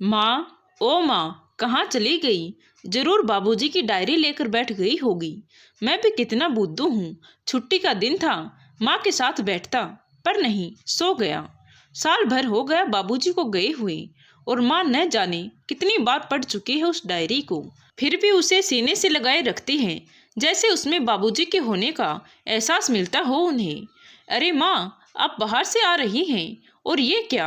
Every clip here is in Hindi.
माँ, ओ माँ, कहाँ चली गई? जरूर बाबूजी की डायरी लेकर बैठ गई होगी। मैं भी कितना बुद्धू हूँ। छुट्टी का दिन था, माँ के साथ बैठता, पर नहीं, सो गया। साल भर हो गया बाबूजी को गए हुए, और माँ न जाने कितनी बार पढ़ चुकी है उस डायरी को, फिर भी उसे सीने से लगाए रखती है, जैसे उसमें बाबूजी के होने का एहसास मिलता हो उन्हें। अरे माँ, आप बाहर से आ रही हैं, और ये क्या?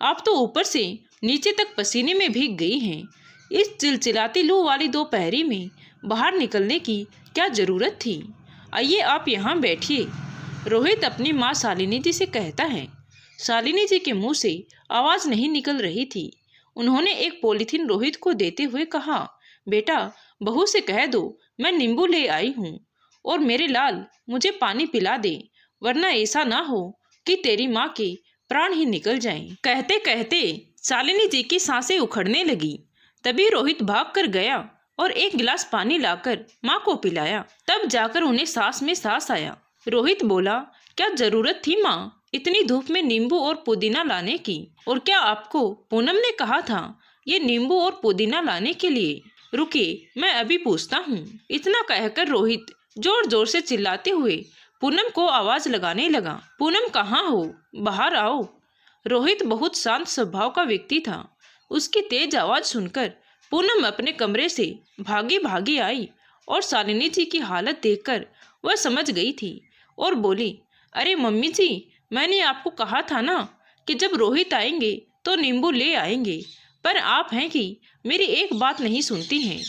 आप तो ऊपर से नीचे तक पसीने में भीग गई हैं। इस चिलचिलाती लू वाली दोपहरी में बाहर निकलने की क्या जरूरत थी? आइए आप यहाँ बैठिए। रोहित अपनी माँ शालिनी जी से कहता है। शालिनी जी के मुंह से आवाज नहीं निकल रही थी। उन्होंने एक पॉलीथीन रोहित को देते हुए कहा, बेटा, बहू से कह दो मैं नींबू ले आई हूँ, और मेरे लाल मुझे पानी पिला दे, वरना ऐसा ना हो कि तेरी माँ के प्राण ही निकल जाएं। कहते कहते शालिनी जी की सांसें उखड़ने लगी। तभी रोहित भाग कर गया और एक गिलास पानी लाकर माँ को पिलाया। तब जाकर उन्हें सांस में सांस आया। रोहित बोला, क्या जरूरत थी माँ इतनी धूप में नींबू और पुदीना लाने की? और क्या आपको पूनम ने कहा था ये नींबू और पुदीना लाने के लिए? रुकिए, मैं अभी पूछता हूँ। इतना कहकर रोहित जोर जोर से चिल्लाते हुए पूनम को आवाज लगाने लगा। पूनम कहाँ हो? बाहर आओ। रोहित बहुत शांत स्वभाव का व्यक्ति था। उसकी तेज आवाज सुनकर पूनम अपने कमरे से भागी भागी आई, और शालिनी जी की हालत देखकर वह समझ गई थी और बोली, अरे मम्मी जी, मैंने आपको कहा था ना कि जब रोहित आएंगे तो नींबू ले आएंगे, पर आप हैं कि मेरी एक बात नहीं सुनती हैं।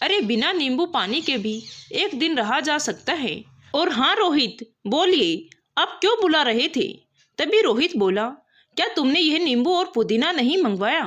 अरे बिना नींबू पानी के भी एक दिन रहा जा सकता है। और हाँ रोहित, बोलिए, आप क्यों बुला रहे थे? तभी रोहित बोला, क्या तुमने यह नींबू और पुदीना नहीं मंगवाया?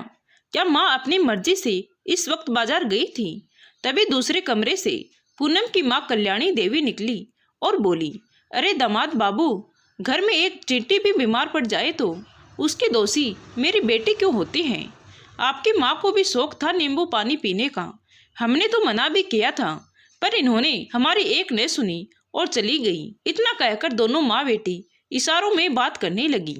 क्या माँ अपनी मर्जी से इस वक्त बाजार गई थी? तभी दूसरे कमरे से पूनम की माँ कल्याणी देवी निकली और बोली, अरे दामाद बाबू, घर में एक चींटी भी बीमार पड़ जाए तो उसके दोषी मेरी बेटी क्यों होती हैं? आपकी माँ को भी शौक था नींबू पानी पीने का। हमने तो मना भी किया था, पर इन्होंने हमारी एक न सुनी और चली गई। इतना कहकर दोनों माँ बेटी इशारों में बात करने लगी।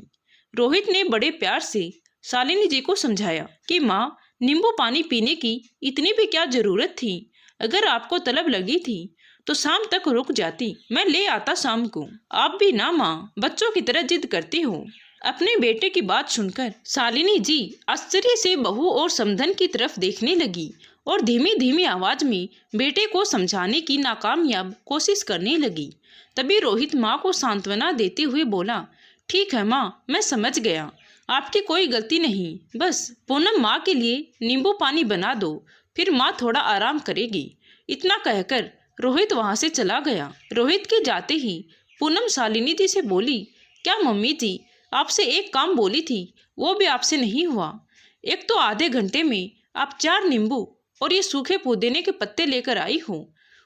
रोहित ने बड़े प्यार से शालिनी जी को समझाया कि माँ, नींबू पानी पीने की इतनी भी क्या जरूरत थी? अगर आपको तलब लगी थी तो शाम तक रुक जाती, मैं ले आता शाम को। आप भी ना माँ, बच्चों की तरह जिद करती हो। अपने बेटे की बात सुनकर शालिनी जी आश्चर्य से बहू और समधन की तरफ देखने लगी और धीमी धीमी आवाज में बेटे को समझाने की नाकामयाब कोशिश करने लगी। तभी रोहित माँ को सांत्वना देते हुए बोला, ठीक है माँ, मैं समझ गया, आपकी कोई गलती नहीं। बस पूनम माँ के लिए नींबू पानी बना दो, फिर माँ थोड़ा आराम करेगी। इतना कहकर रोहित वहाँ से चला गया। रोहित के जाते ही पूनम शालिनी जी से बोली, क्या मम्मी जी, आपसे एक काम बोली थी, वो भी आपसे नहीं हुआ। एक तो आधे घंटे में आप 4 नींबू और ये सूखे पुदीने के पत्ते लेकर आई हो,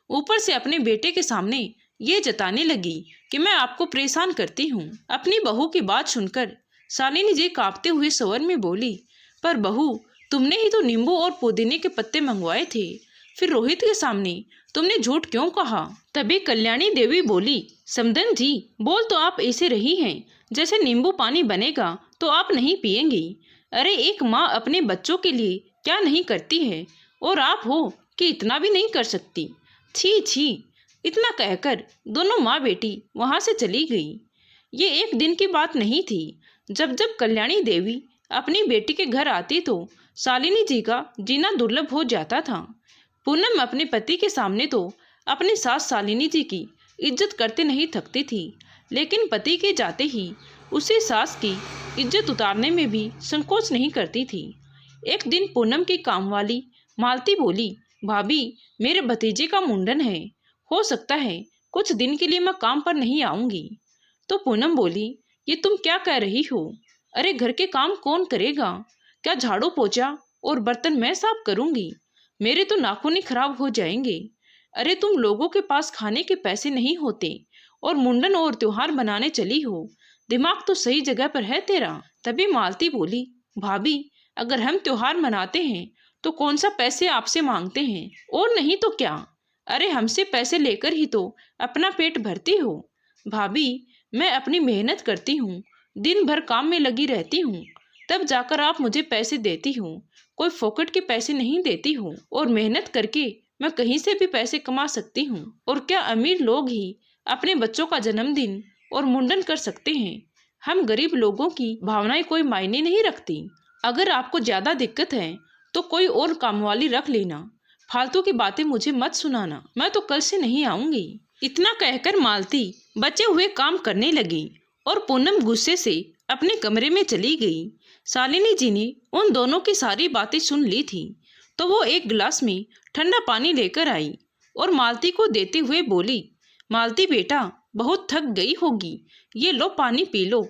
ऊपर से अपने बेटे के सामने ये जताने लगी कि मैं आपको परेशान करती हूँ। अपनी बहू की बात सुनकर शालिनी जी कांपते हुए स्वर में बोली, पर बहू, तुमने ही तो नींबू और पुदीने के पत्ते मंगवाए थे, फिर रोहित के सामने तुमने झूठ क्यों कहा? तभी कल्याणी देवी बोली, समधन जी, बोल तो आप ऐसे रही हैं जैसे नींबू पानी बनेगा तो आप नहीं पिएंगी। अरे एक माँ अपने बच्चों के लिए क्या नहीं करती है, और आप हो कि इतना भी नहीं कर सकती। छी छी। इतना कहकर दोनों माँ बेटी वहां से चली गई। ये एक दिन की बात नहीं थी। जब जब कल्याणी देवी अपनी बेटी के घर आती तो शालिनी जी का जीना दुर्लभ हो जाता था। पूनम अपने पति के सामने तो अपनी सास शालिनी जी की इज्जत करते नहीं थकती थी, लेकिन पति के जाते ही उसे सास की इज्जत उतारने में भी संकोच नहीं करती थी। एक दिन पूनम की कामवाली मालती बोली, भाभी, मेरे भतीजे का मुंडन है, हो सकता है कुछ दिन के लिए मैं काम पर नहीं आऊंगी। तो पूनम बोली, ये तुम क्या कह रही हो? अरे घर के काम कौन करेगा? क्या झाड़ू पोछा और बर्तन मैं साफ करूंगी? मेरे तो नाखून ही खराब हो जाएंगे। अरे तुम लोगों के पास खाने के पैसे नहीं होते और मुंडन और त्योहार मनाने चली हो। दिमाग तो सही जगह पर है तेरा। तभी मालती बोली, भाभी, अगर हम त्योहार मनाते हैं तो कौन सा पैसे आपसे मांगते हैं, और नहीं तो क्या। अरे हमसे पैसे लेकर ही तो अपना पेट भरती हो। भाभी, मैं अपनी मेहनत करती हूँ, दिन भर काम में लगी रहती हूँ, तब जाकर आप मुझे पैसे देती हो। कोई फोकट के पैसे नहीं देती हो, और मेहनत करके मैं कहीं से भी पैसे कमा सकती हूँ। और क्या अमीर लोग ही अपने बच्चों का जन्मदिन और मुंडन कर सकते हैं? हम गरीब लोगों की भावनाएं कोई मायने नहीं रखती। अगर आपको ज्यादा दिक्कत है तो कोई और कामवाली रख लेना। फालतू की बातें मुझे मत सुनाना, मैं तो कल से नहीं आऊंगी। इतना कहकर मालती बचे हुए काम करने लगी और पूनम गुस्से से अपने कमरे में चली गई। शालिनी जी ने उन दोनों की सारी बातें सुन ली थी, तो वो एक गिलास में ठंडा पानी लेकर आई और मालती को देते हुए बोली, मालती बेटा, बहुत थक गई होगी, ये लो पानी पी लो।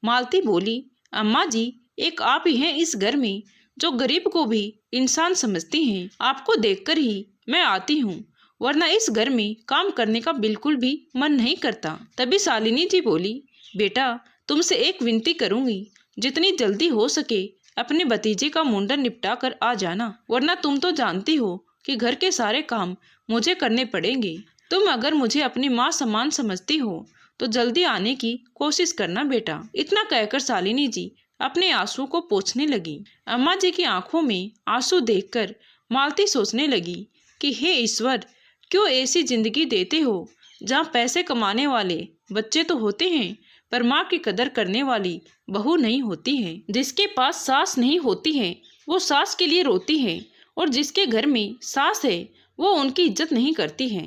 मालती बोली, अम्मा जी, एक आप ही हैं इस घर में जो गरीब को भी इंसान समझती हैं। आपको देखकर ही मैं आती हूँ, वरना इस घर में काम करने का बिल्कुल भी मन नहीं करता। तभी शालिनी जी बोली, बेटा, तुमसे एक विनती करूंगी, जितनी जल्दी हो सके अपने भतीजे का मुंडन निपटा कर आ जाना, वरना तुम तो जानती हो कि घर के सारे काम मुझे करने पड़ेंगे। तुम अगर मुझे अपनी माँ समान समझती हो तो जल्दी आने की कोशिश करना बेटा। इतना कहकर शालिनी जी अपने आंसू को पोंछने लगी। अम्मा जी की आंखों में आंसू देखकर मालती सोचने लगी कि हे ईश्वर, क्यों ऐसी जिंदगी देते हो जहाँ पैसे कमाने वाले बच्चे तो होते हैं पर माँ की कदर करने वाली बहू नहीं होती है। जिसके पास सास नहीं होती है वो सास के लिए रोती है, और जिसके घर में सास है वो उनकी इज्जत नहीं करती है।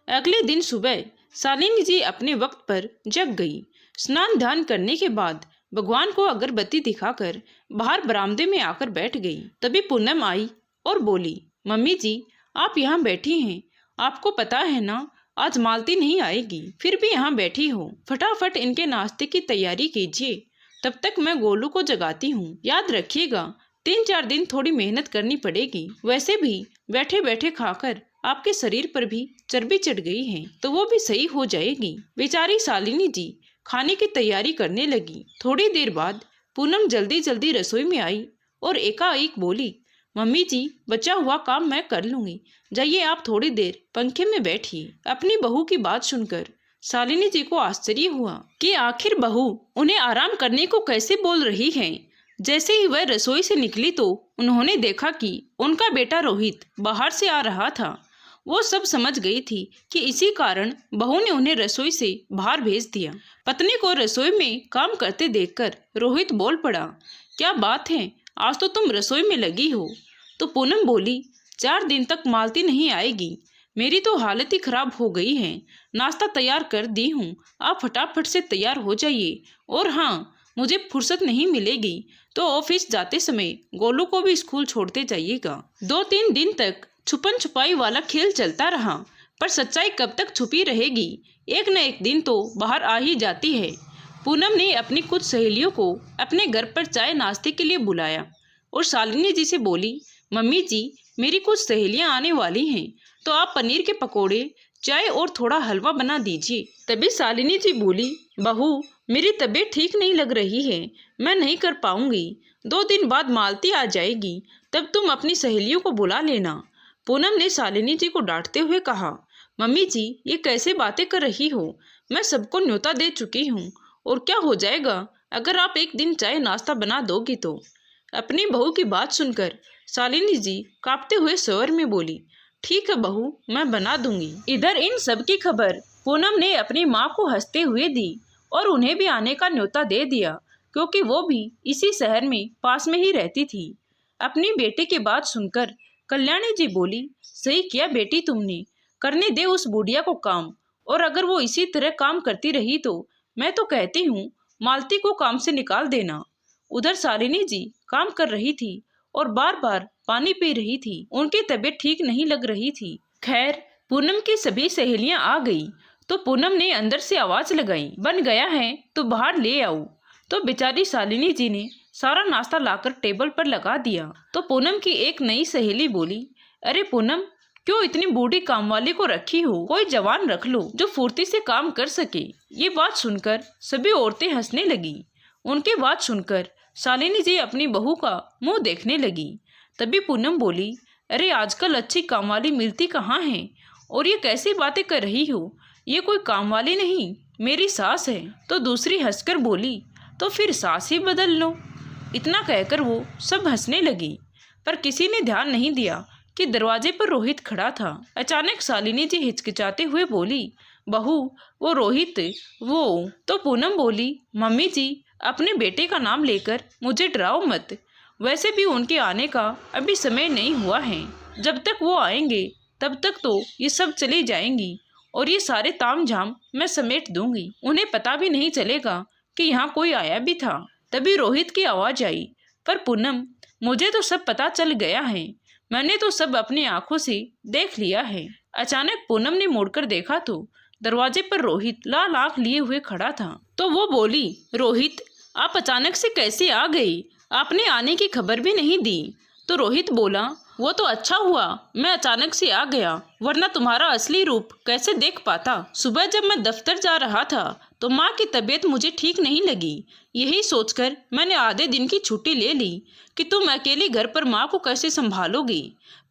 अगले दिन सुबह शालिनी जी अपने वक्त पर जग गई। स्नान ध्यान करने के बाद भगवान को अगरबत्ती दिखाकर बाहर बरामदे में आकर बैठ गई। तभी पूनम आई और बोली, मम्मी जी, आप यहाँ बैठी हैं, आपको पता है ना आज मालती नहीं आएगी, फिर भी यहाँ बैठी हो। फटाफट इनके नाश्ते की तैयारी कीजिए, तब तक मैं गोलू को जगाती हूँ। याद रखिएगा 3-4 दिन थोड़ी मेहनत करनी पड़ेगी। वैसे भी बैठे बैठे खाकर आपके शरीर पर भी चर्बी चढ़ गई है, तो वो भी सही हो जाएगी। बेचारी शालिनी जी खाने की तैयारी करने लगी। थोड़ी देर बाद पूनम जल्दी जल्दी रसोई में आई और एकाएक बोली, मम्मी जी, बचा हुआ काम मैं कर लूंगी, जाइए आप थोड़ी देर पंखे में बैठिए। अपनी बहू की बात सुनकर शालिनी जी को आश्चर्य हुआ कि आखिर बहू उन्हें आराम करने को कैसे बोल रही है। जैसे ही वह रसोई से निकली तो उन्होंने देखा कि उनका बेटा रोहित बाहर से आ रहा था। वो सब समझ गई थी कि इसी कारण बहू ने उन्हें रसोई से बाहर भेज दिया। पत्नी को रसोई में काम करते देखकर रोहित बोल पड़ा, क्या बात है, आज तो तुम रसोई में लगी हो। तो पूनम बोली, 4 दिन तक मालती नहीं आएगी, मेरी तो हालत ही खराब हो गई है। नाश्ता तैयार कर दी हूँ, आप फटाफट से तैयार हो जाइए। और हाँ, मुझे फुर्सत नहीं मिलेगी तो ऑफिस जाते समय गोलू को भी स्कूल छोड़ते जाइएगा। 2-3 दिन तक छुपन छुपाई वाला खेल चलता रहा, पर सच्चाई कब तक छुपी रहेगी, एक न एक दिन तो बाहर आ ही जाती है। पूनम ने अपनी कुछ सहेलियों को अपने घर पर चाय नाश्ते के लिए बुलाया और शालिनी जी से बोली, मम्मी जी, मेरी कुछ सहेलियां आने वाली हैं, तो आप पनीर के पकोड़े, चाय और थोड़ा हलवा बना दीजिए। तभी शालिनी जी बोली, बहू, मेरी तबीयत ठीक नहीं लग रही है, मैं नहीं कर पाऊंगी। 2 दिन बाद मालती आ जाएगी, तब तुम अपनी सहेलियों को बुला लेना। पूनम ने शालिनी जी को डांटते हुए कहा, मम्मी जी, ये कैसे बातें कर रही हो, मैं सबको न्योता दे चुकी हूँ, और क्या हो जाएगा अगर आप एक दिन चाय नाश्ता बना दोगी तो। अपनी बहू की बात सुनकर शालिनी जी कांपते हुए स्वर में बोली, ठीक है बहू, मैं बना दूंगी। इधर इन सब की खबर पूनम ने अपनी माँ को हंसते हुए दी और उन्हें भी आने का न्योता दे दिया, क्योंकि वो भी इसी शहर में पास में ही रहती थी। अपनी बेटे की बात सुनकर कल्याणी जी बोली, सही किया बेटी तुमने, करने दे उस बुढ़िया को काम, और अगर वो इसी तरह काम करती रही तो मैं तो कहती हूँ मालती को काम से निकाल देना। उधर शालिनी जी काम कर रही थी और बार बार पानी पी रही थी, उनकी तबीयत ठीक नहीं लग रही थी। खैर, पूनम की सभी सहेलियां आ गई तो पूनम ने अंदर से आवाज लगाई, बन गया है तो बाहर ले आओ। तो बेचारी शालिनी जी ने सारा नाश्ता लाकर टेबल पर लगा दिया। तो पूनम की एक नई सहेली बोली, अरे पूनम, क्यों इतनी बूढ़ी कामवाली को रखी हो, कोई जवान रख लो जो फुर्ती से काम कर सके। ये बात सुनकर सभी औरतें हंसने लगी। उनकी बात सुनकर शालिनी जी अपनी बहू का मुंह देखने लगी। तभी पूनम बोली, अरे आजकल अच्छी कामवाली मिलती कहाँ है, और ये कैसी बातें कर रही हो, ये कोई कामवाली नहीं, मेरी सास है। तो दूसरी हंसकर बोली, तो फिर सास ही बदल लो। इतना कहकर वो सब हंसने लगी, पर किसी ने ध्यान नहीं दिया कि दरवाजे पर रोहित खड़ा था। अचानक शालिनी जी हिचकिचाते हुए बोली, बहू वो रोहित वो। तो पूनम बोली, मम्मी जी अपने बेटे का नाम लेकर मुझे डराओ मत, वैसे भी उनके आने का अभी समय नहीं हुआ है। जब तक वो आएंगे तब तक तो ये सब चली जाएंगी और ये सारे तामझाम मैं समेट दूंगी। उन्हें पता भी नहीं चलेगा कि यहाँ कोई आया भी था। तभी रोहित की आवाज़ आई, पर पूनम मुझे तो सब पता चल गया है, मैंने तो सब अपनी आंखों से देख लिया है। अचानक पूनम ने मुड़कर देखा तो दरवाजे पर रोहित लाल आंख लिए हुए खड़ा था। तो वो बोली, रोहित आप अचानक से कैसे आ गई, आपने आने की खबर भी नहीं दी। तो रोहित बोला, वो तो अच्छा हुआ मैं अचानक से आ गया, वरना तुम्हारा असली रूप कैसे देख पाता। सुबह जब मैं दफ्तर जा रहा था तो माँ की तबीयत मुझे ठीक नहीं लगी, यही सोचकर मैंने आधे दिन की छुट्टी ले ली कि तुम अकेली घर पर माँ को कैसे संभालोगी,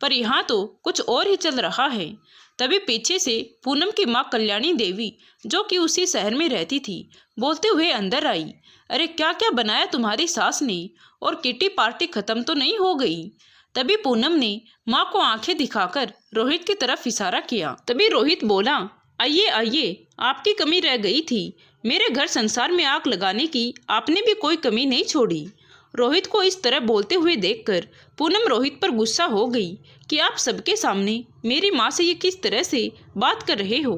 पर यहाँ तो कुछ और ही चल रहा है। तभी पीछे से पूनम की माँ कल्याणी देवी, जो कि उसी शहर में रहती थी, बोलते हुए अंदर आई, अरे क्या क्या बनाया तुम्हारी सास ने, और किटी पार्टी खत्म तो नहीं हो गई। तभी पूनम ने माँ को आंखें दिखाकर रोहित की तरफ इशारा किया। तभी रोहित बोला, आइए आइए, आपकी कमी रह गई थी, मेरे घर संसार में आग लगाने की आपने भी कोई कमी नहीं छोड़ी। रोहित को इस तरह बोलते हुए देखकर पूनम रोहित पर गुस्सा हो गई कि आप सबके सामने मेरी माँ से ये किस तरह से बात कर रहे हो।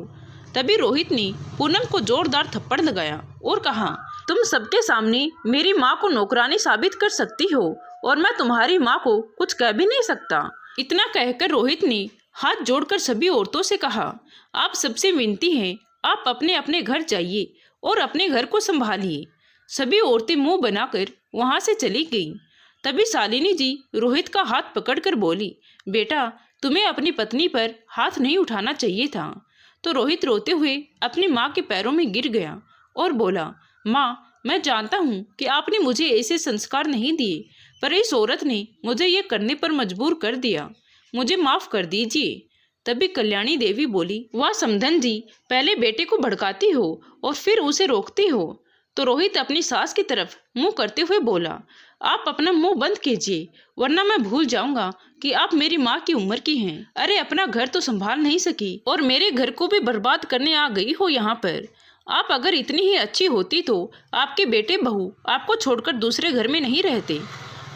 तभी रोहित ने पूनम को जोरदार थप्पड़ लगाया और कहा, तुम सबके सामने मेरी माँ को नौकरानी साबित कर सकती हो और मैं तुम्हारी माँ को कुछ कह भी नहीं सकता। इतना कहकर रोहित ने हाथ जोड़कर सभी औरतों से कहा, आप सबसे विनती है, आप अपने अपने घर जाइए और अपने घर को संभालिए। सभी औरतें मुंह बनाकर वहां से चली गईं। तभी शालिनी जी रोहित का हाथ पकड़कर बोली, बेटा तुम्हें अपनी पत्नी पर हाथ नहीं उठाना चाहिए था। तो रोहित रोते हुए अपनी माँ के पैरों में गिर गया और बोला, माँ मैं जानता हूँ कि आपने मुझे ऐसे संस्कार नहीं दिए, पर इस औरत ने मुझे ये करने पर मजबूर कर दिया, मुझे माफ कर दीजिए। तभी कल्याणी देवी बोली, वाह समधन जी, पहले बेटे को भड़काती हो और फिर उसे रोकती हो। तो रोहित अपनी सास की तरफ मुंह करते हुए बोला, आप अपना मुंह बंद कीजिए, वरना मैं भूल जाऊंगा कि आप मेरी माँ की उम्र की हैं। अरे अपना घर तो संभाल नहीं सकी और मेरे घर को भी बर्बाद करने आ गई हो यहाँ पर। आप अगर इतनी ही अच्छी होती तो आपके बेटे बहू आपको छोड़कर दूसरे घर में नहीं रहते।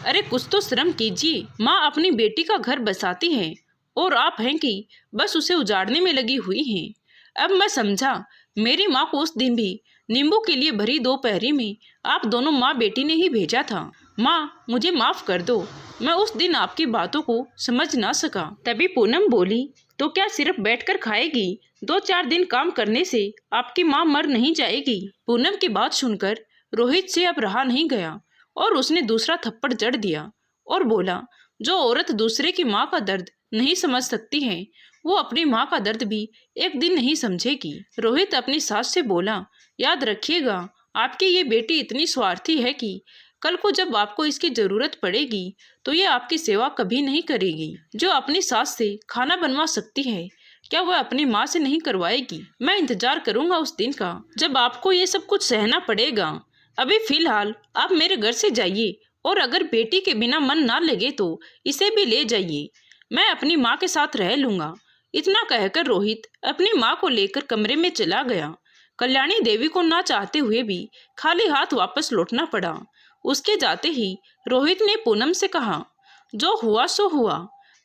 अरे कुछ तो शर्म कीजिए, माँ अपनी बेटी का घर बसाती है और आप हैं कि बस उसे उजाड़ने में लगी हुई हैं। अब मैं समझा, मेरी माँ को उस दिन भी नींबू के लिए भरी दोपहरी में आप दोनों माँ बेटी ने ही भेजा था। माँ मुझे माफ कर दो, मैं उस दिन आपकी बातों को समझ ना सका। तभी पूनम बोली, तो क्या सिर्फ बैठकर खाएगी, 2-4 दिन काम करने से आपकी माँ मर नहीं जाएगी। पूनम की बात सुनकर रोहित से अब रहा नहीं गया और उसने दूसरा थप्पड़ जड़ दिया और बोला, जो औरत दूसरे की माँ का दर्द नहीं समझ सकती है, वो अपनी माँ का दर्द भी एक दिन नहीं समझेगी। रोहित अपनी सास से बोला, याद रखिएगा, आपकी ये बेटी इतनी स्वार्थी है कि कल को जब आपको इसकी जरूरत पड़ेगी तो ये आपकी सेवा कभी नहीं करेगी। जो अपनी सास से खाना बनवा सकती है, क्या वह अपनी माँ से नहीं करवाएगी। मैं इंतजार करूंगा उस दिन का जब आपको ये सब कुछ सहना पड़ेगा। अभी फिलहाल आप मेरे घर से जाइए और अगर बेटी के बिना मन ना लगे तो इसे भी ले जाइए, मैं अपनी माँ के साथ रह लूंगा। इतना कहकर रोहित अपनी माँ को लेकर कमरे में चला गया। कल्याणी देवी को ना चाहते हुए भी खाली हाथ वापस लौटना पड़ा। उसके जाते ही रोहित ने पूनम से कहा, जो हुआ सो हुआ,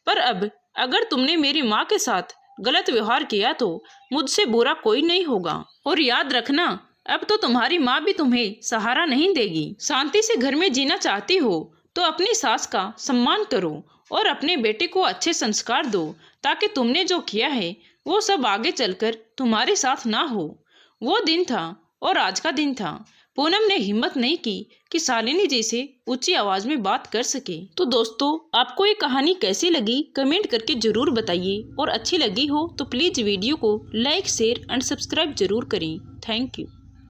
पर अब अगर तुमने मेरी माँ के साथ गलत व्यवहार किया तो मुझसे बुरा कोई नहीं होगा। और याद रखना, अब तो तुम्हारी माँ भी तुम्हें सहारा नहीं देगी। शांति से घर में जीना चाहती हो तो अपनी सास का सम्मान करो और अपने बेटे को अच्छे संस्कार दो, ताकि तुमने जो किया है वो सब आगे चलकर तुम्हारे साथ ना हो। वो दिन था और आज का दिन था। पूनम ने हिम्मत नहीं की कि शालिनी जी से ऊंची आवाज में बात कर सके। तो दोस्तों, आपको ये कहानी कैसी लगी कमेंट करके जरूर बताइए, और अच्छी लगी हो तो प्लीज वीडियो को लाइक, शेयर एंड सब्सक्राइब जरूर करें। Thank you.